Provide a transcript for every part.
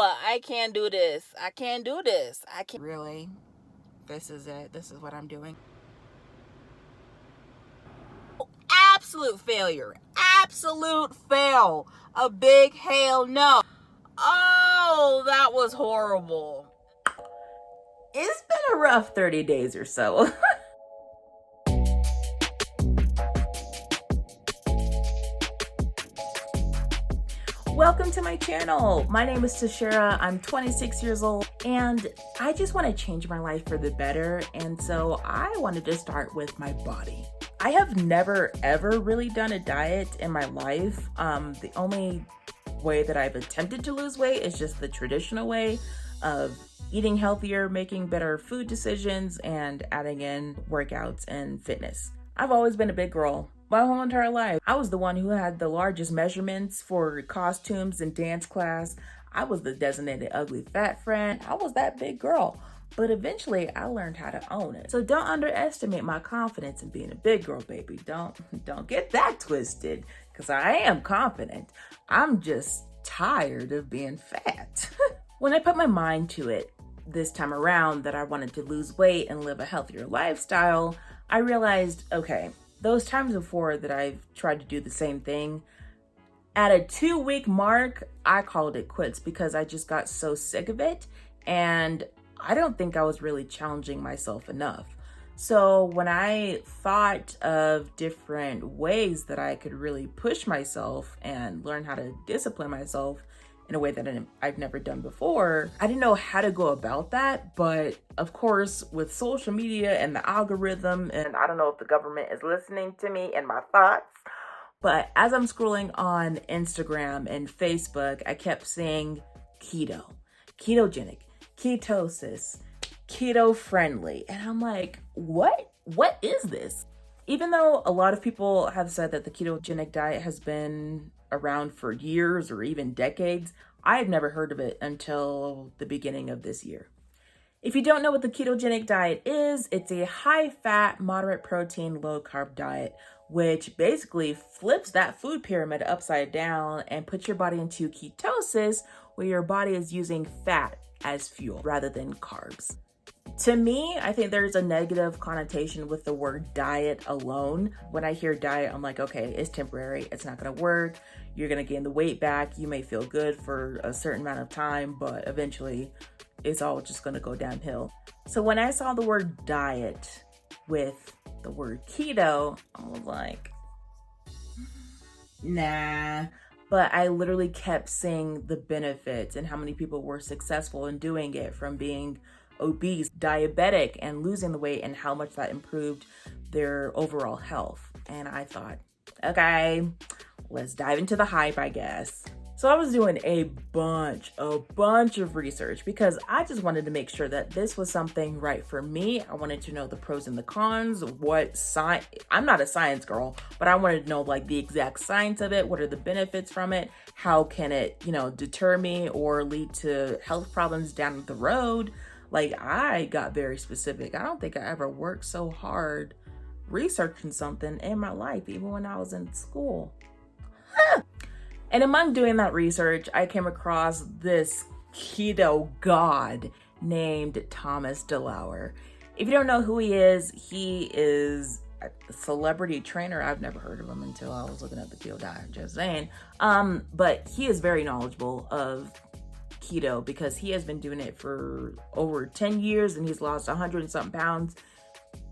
I can't do this. I can't do this. I can't. Really? This is it. This is what I'm doing. Absolute failure. Absolute fail. A big hell no. Oh, that was horrible. It's been a rough 30 days or so. Welcome to my channel. My name is Tashira. I'm 26 years old and I just want to change my life for the better. And so I wanted to start with my body. I have never ever really done a diet in my life. The only way that I've attempted to lose weight is just the traditional way of eating healthier, making better food decisions, and adding in workouts and fitness. I've always been a big girl. My whole entire life. I was the one who had the largest measurements for costumes in dance class. I was the designated ugly fat friend. I was that big girl. But eventually I learned how to own it. So don't underestimate my confidence in being a big girl, baby. Don't get that twisted, because I am confident. I'm just tired of being fat. When I put my mind to it this time around that I wanted to lose weight and live a healthier lifestyle, I realized, okay, those times before that I've tried to do the same thing, at a 2-week mark, I called it quits because I just got so sick of it. And I don't think I was really challenging myself enough. So when I thought of different ways that I could really push myself and learn how to discipline myself in a way that I've never done before, I didn't know how to go about that. But of course, with social media and the algorithm, and I don't know if the government is listening to me and my thoughts, but as I'm scrolling on Instagram and Facebook, I kept seeing keto, ketogenic, ketosis, keto friendly. And I'm like, what is this? Even though a lot of people have said that the ketogenic diet has been around for years or even decades, I had never heard of it until the beginning of this year. If you don't know what the ketogenic diet is, it's a high fat, moderate protein, low carb diet, which basically flips that food pyramid upside down and puts your body into ketosis, where your body is using fat as fuel rather than carbs. To me, I think there's a negative connotation with the word diet alone. When I hear diet, I'm like, okay, it's temporary. It's not going to work. You're going to gain the weight back. You may feel good for a certain amount of time, but eventually it's all just going to go downhill. So when I saw the word diet with the word keto, I was like, nah. But I literally kept seeing the benefits and how many people were successful in doing it, from being obese, diabetic, and losing the weight, and how much that improved their overall health. And I thought, okay, let's dive into the hype, I guess. So I was doing a bunch of research because I just wanted to make sure that this was something right for me. I wanted to know the pros and the cons, I'm not a science girl, but I wanted to know like the exact science of it. What are the benefits from it? How can it, deter me or lead to health problems down the road? Like, I got very specific. I don't think I ever worked so hard researching something in my life, even when I was in school. And among doing that research, I came across this keto god named Thomas DeLauer. If you don't know who he is a celebrity trainer. I've never heard of him until I was looking at the keto diet, just saying. But he is very knowledgeable of keto because he has been doing it for over 10 years and he's lost 100 and something pounds.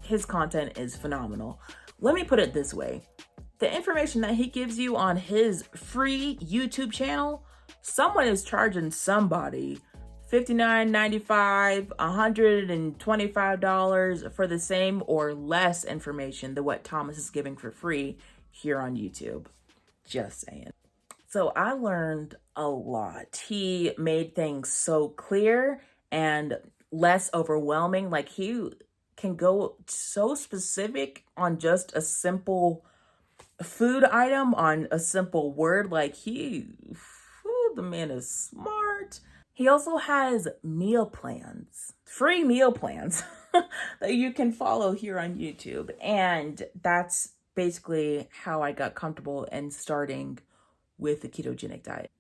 His content is phenomenal. Let me put it this way. The information that he gives you on his free YouTube channel, someone is charging somebody $59.95, $125 for the same or less information than what Thomas is giving for free here on YouTube. Just saying. So I learned a lot. He made things so clear and less overwhelming. Like, he can go so specific on just a simple food item, on a simple word. Like, the man is smart. He also has meal plans, free meal plans that you can follow here on YouTube. And that's basically how I got comfortable in starting with the ketogenic diet.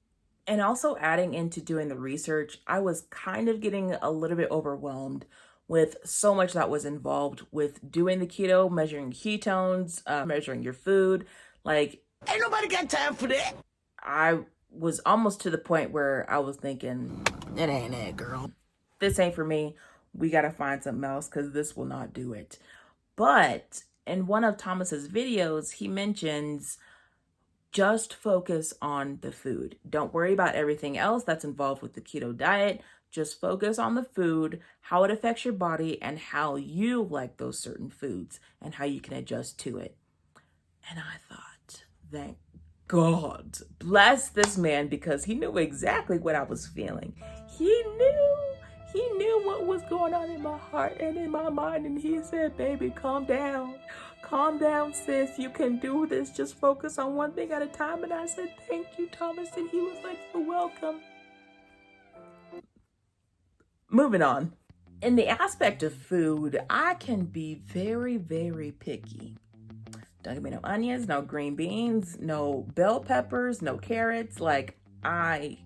And also adding into doing the research, I was kind of getting a little bit overwhelmed with so much that was involved with doing the keto, measuring ketones, measuring your food. Like, ain't nobody got time for that. I was almost to the point where I was thinking, it ain't it, girl. This ain't for me. We got to find something else because this will not do it. But in one of Thomas's videos, he mentions just focus on the food. Don't worry about everything else that's involved with the keto diet. Just focus on the food, how it affects your body, and how you like those certain foods and how you can adjust to it. And I thought, thank God, bless this man, because he knew exactly what I was feeling. He knew what was going on in my heart and in my mind. And he said, baby, calm down. Calm down, sis. You can do this. Just focus on one thing at a time. And I said, thank you, Thomas. And he was like, you're welcome. Moving on. In the aspect of food, I can be very, very picky. Don't give me no onions, no green beans, no bell peppers, no carrots. Like, I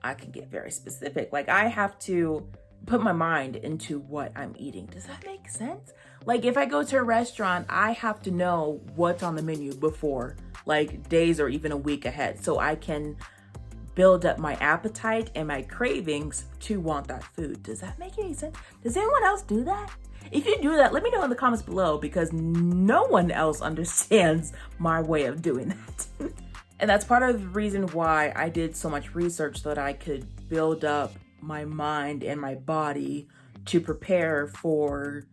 can get very specific. Like, I have to put my mind into what I'm eating. Does that make sense? Like, if I go to a restaurant, I have to know what's on the menu before, like days or even a week ahead, so I can build up my appetite and my cravings to want that food. Does that make any sense? Does anyone else do that? If you do that, let me know in the comments below, because no one else understands my way of doing that. And that's part of the reason why I did so much research, so that I could build up my mind and my body to prepare for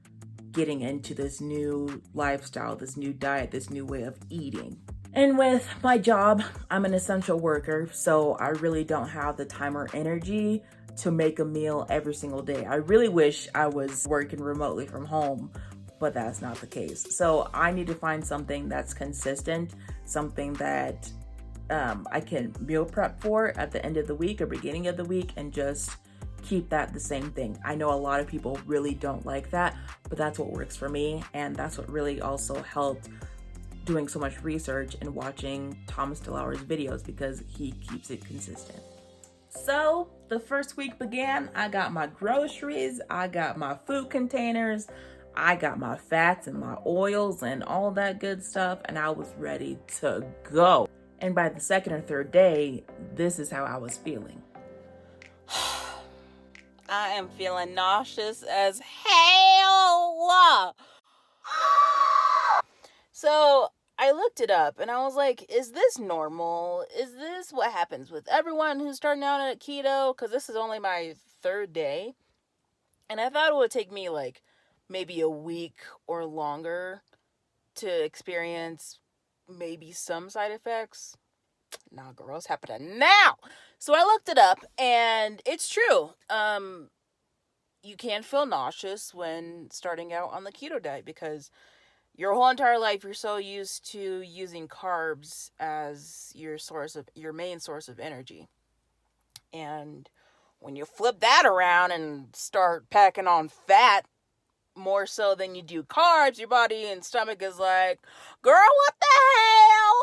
getting into this new lifestyle, this new diet, this new way of eating. And with my job, I'm an essential worker, so I really don't have the time or energy to make a meal every single day. I really wish I was working remotely from home, but that's not the case. So I need to find something that's consistent, something that I can meal prep for at the end of the week or beginning of the week, and just keep that the same thing. I know a lot of people really don't like that, but that's what works for me. And that's what really also helped doing so much research and watching Thomas DeLauer's videos, because he keeps it consistent. So the first week began. I got my groceries, I got my food containers, I got my fats and my oils and all that good stuff, and I was ready to go. And by the second or third day, this is how I was feeling. I am feeling nauseous as hell. So I looked it up and I was like, is this normal? Is this what happens with everyone who's starting out at keto? Because this is only my third day. And I thought it would take me like maybe a week or longer to experience maybe some side effects. Nah, girl, it's happening now. So I looked it up, and it's true. You can feel nauseous when starting out on the keto diet, because your whole entire life you're so used to using carbs as your main source of energy. And when you flip that around and start packing on fat more so than you do carbs, your body and stomach is like, girl, what the hell?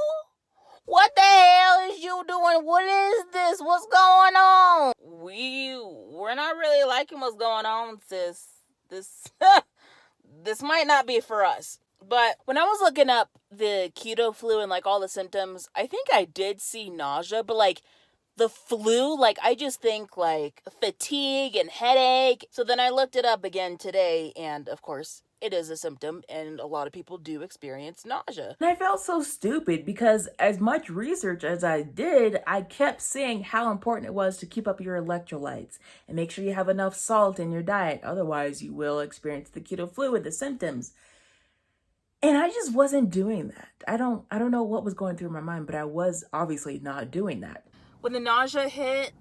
What the hell is you doing? What is this? What's going on? We're not really liking what's going on, sis. This might not be for us. But when I was looking up the keto flu and like all the symptoms, I think I did see nausea, but like the flu, like I just think like fatigue and headache. So then I looked it up again today, and of course it is a symptom, and a lot of people do experience nausea. And I felt so stupid, because as much research as I did, I kept seeing how important it was to keep up your electrolytes and make sure you have enough salt in your diet. Otherwise, you will experience the keto flu with the symptoms. And I just wasn't doing that. I don't know what was going through my mind, but I was obviously not doing that. When the nausea hit,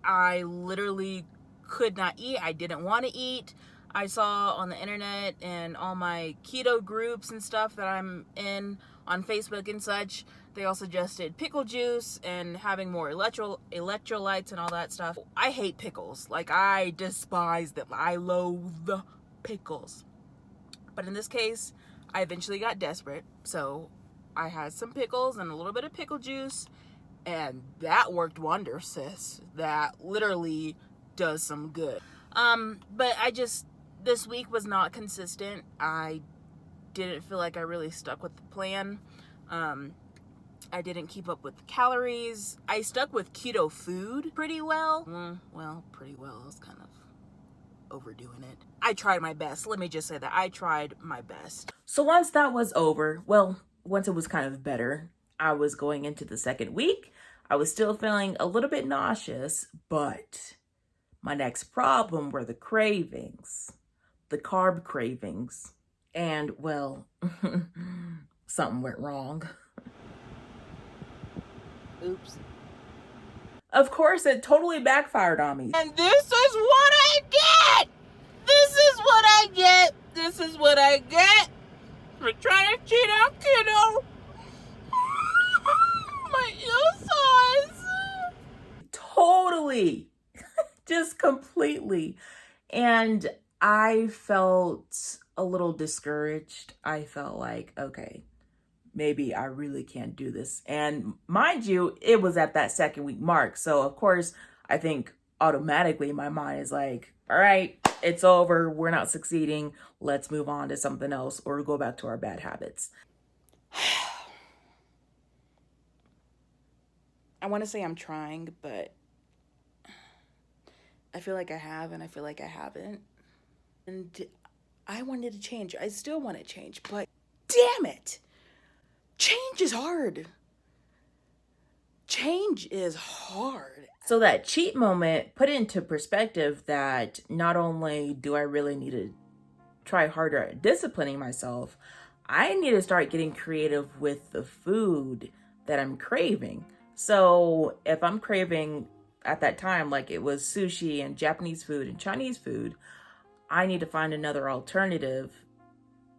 I literally could not eat. I didn't want to eat. I saw on the internet and all my keto groups and stuff that I'm in on Facebook and such, they all suggested pickle juice and having more electrolytes and all that stuff. I hate pickles. Like, I despise them. I loathe pickles. But in this case, I eventually got desperate. So I had some pickles and a little bit of pickle juice, And that worked wonders, sis. That literally does some good. But this week was not consistent. I didn't feel like I really stuck with the plan. I didn't keep up with the calories. I stuck with keto food pretty well. Pretty well. I was kind of overdoing it. I tried my best. Let me just say that I tried my best. So once that was over, once it was kind of better, I was going into the second week. I was still feeling a little bit nauseous, but my next problem were the cravings, the carb cravings. And well, something went wrong. Oops. Of course, it totally backfired on me. And this is what I get! This is what I get! This is what I get for trying to cheat on keto! My insides! Totally. Just completely. And I felt a little discouraged. I felt like, okay, maybe I really can't do this. And mind you, it was at that second week mark. So of course, I think automatically my mind is like, all right, it's over. We're not succeeding. Let's move on to something else or go back to our bad habits. I want to say I'm trying, but I feel like I have and I feel like I haven't. And I wanted to change. I still want to change, but damn it. Change is hard. Change is hard. So that cheat moment put into perspective that not only do I really need to try harder at disciplining myself, I need to start getting creative with the food that I'm craving. So if I'm craving at that time, like it was sushi and Japanese food and Chinese food, I need to find another alternative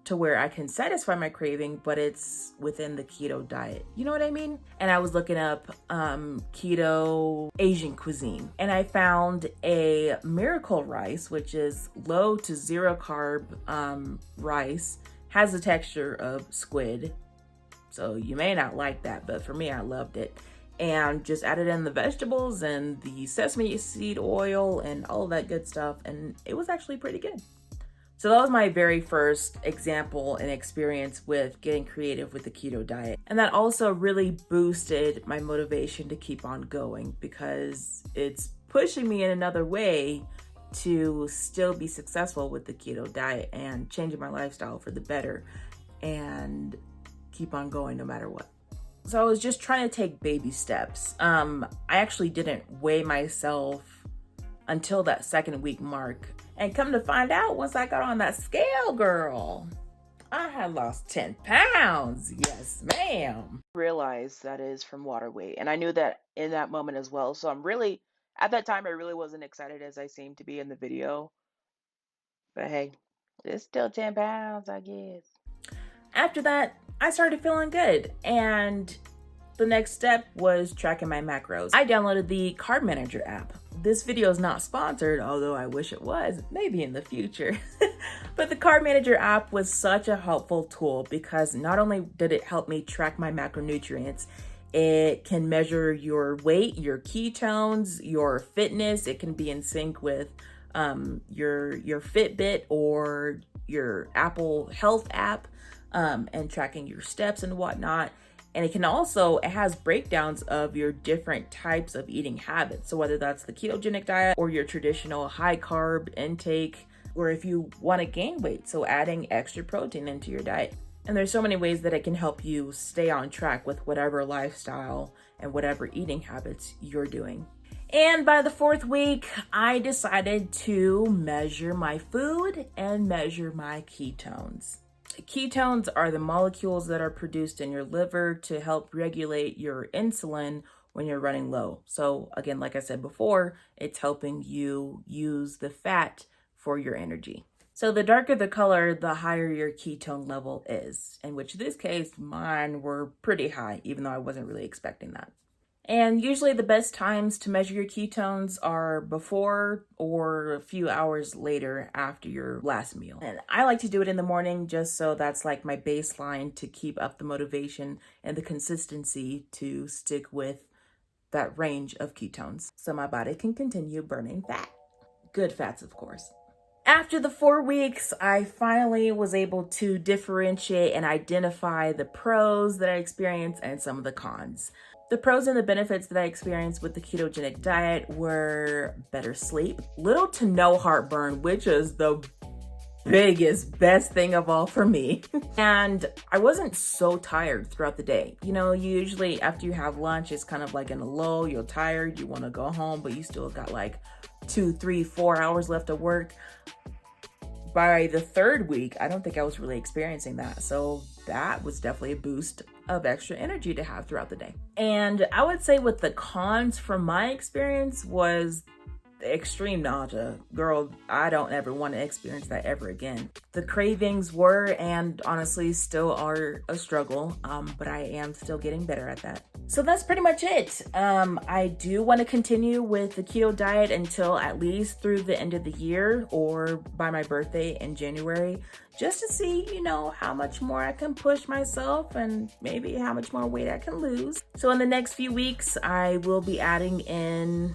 to where I can satisfy my craving, but it's within the keto diet. You know what I mean? And I was looking up keto Asian cuisine, and I found a miracle rice, which is low to zero carb rice, has the texture of squid. So you may not like that, but for me, I loved it. And just added in the vegetables and the sesame seed oil and all of that good stuff. And it was actually pretty good. So that was my very first example and experience with getting creative with the keto diet. And that also really boosted my motivation to keep on going because it's pushing me in another way to still be successful with the keto diet and changing my lifestyle for the better and keep on going no matter what. So I was just trying to take baby steps. I actually didn't weigh myself until that second week mark. And come to find out, once I got on that scale, girl, I had lost 10 pounds. Yes, ma'am. Realized that is from water weight. And I knew that in that moment as well. So at that time, I really wasn't excited as I seemed to be in the video. But hey, it's still 10 pounds, I guess. After that, I started feeling good. And the next step was tracking my macros. I downloaded the Carb Manager app. This video is not sponsored, although I wish it was, maybe in the future. But the Carb Manager app was such a helpful tool because not only did it help me track my macronutrients, it can measure your weight, your ketones, your fitness. It can be in sync with your Fitbit or your Apple Health app and tracking your steps and whatnot. And it has breakdowns of your different types of eating habits. So whether that's the ketogenic diet or your traditional high carb intake, or if you want to gain weight, so adding extra protein into your diet. And there's so many ways that it can help you stay on track with whatever lifestyle and whatever eating habits you're doing. And by the fourth week, I decided to measure my food and measure my ketones. Ketones are the molecules that are produced in your liver to help regulate your insulin when you're running low. So again, like I said before, it's helping you use the fat for your energy. So the darker the color, the higher your ketone level is, in which this case, mine were pretty high, even though I wasn't really expecting that. And usually the best times to measure your ketones are before or a few hours later after your last meal. And I like to do it in the morning just so that's like my baseline to keep up the motivation and the consistency to stick with that range of ketones so my body can continue burning fat. Good fats, of course. After the 4 weeks, I finally was able to differentiate and identify the pros that I experienced and some of the cons. The pros and the benefits that I experienced with the ketogenic diet were better sleep, little to no heartburn, which is the best thing of all for me. And I wasn't so tired throughout the day. You know, usually after you have lunch, it's kind of like in a lull, you're tired, you want to go home, but you still got like 2, 3, 4 hours left of work. By the 3rd week, I don't think I was really experiencing that. So that was definitely a boost of extra energy to have throughout the day. And I would say with the cons from my experience was extreme nausea. Girl, I don't ever want to experience that ever again. The cravings were and honestly still are a struggle, but I am still getting better at that. So that's pretty much it. I do want to continue with the keto diet until at least through the end of the year or by my birthday in January, just to see, you know, how much more I can push myself and maybe how much more weight I can lose. So in the next few weeks, I will be adding in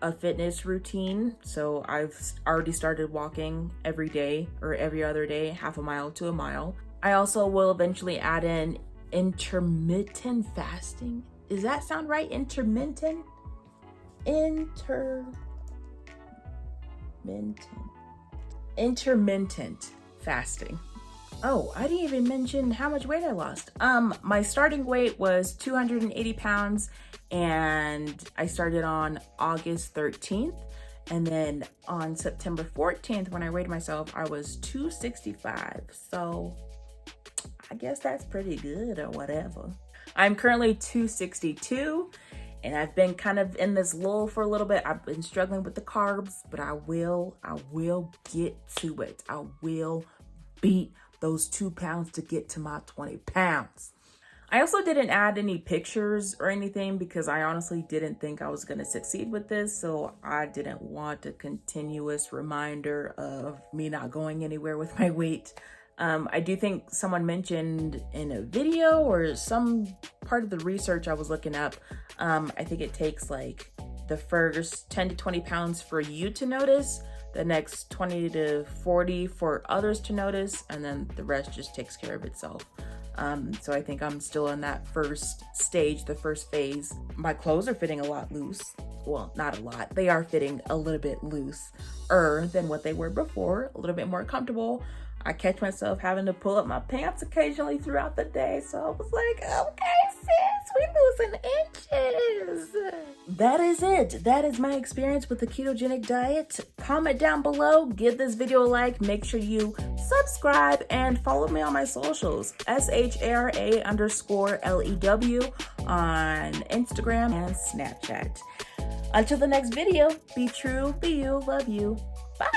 a fitness routine. So I've already started walking every day or every other day, half a mile to a mile. I also will eventually add in intermittent fasting. Does that sound right? Intermittent fasting. Oh, I didn't even mention how much weight I lost. My starting weight was 280 pounds and I started on August 13th. And then on September 14th, when I weighed myself, I was 265. So I guess that's pretty good or whatever. I'm currently 262 and I've been kind of in this lull for a little bit. I've been struggling with the carbs, but I will get to it. I will beat those 2 pounds to get to my 20 pounds. I also didn't add any pictures or anything because I honestly didn't think I was going to succeed with this. So I didn't want a continuous reminder of me not going anywhere with my weight. I do think someone mentioned in a video or some part of the research I was looking up, I think it takes like the first 10 to 20 pounds for you to notice, the next 20 to 40 for others to notice, and then the rest just takes care of itself. So I think I'm still in that first stage, the first phase. My clothes are fitting a lot loose. Well, not a lot. They are fitting a little bit looser than what they were before, a little bit more comfortable. I catch myself having to pull up my pants occasionally throughout the day. So I was like, okay, sis, we losing inches. That is it. That is my experience with the ketogenic diet. Comment down below, give this video a like, make sure you subscribe and follow me on my socials, SHARA_LEW on Instagram and Snapchat. Until the next video, be true, be you, love you. Bye.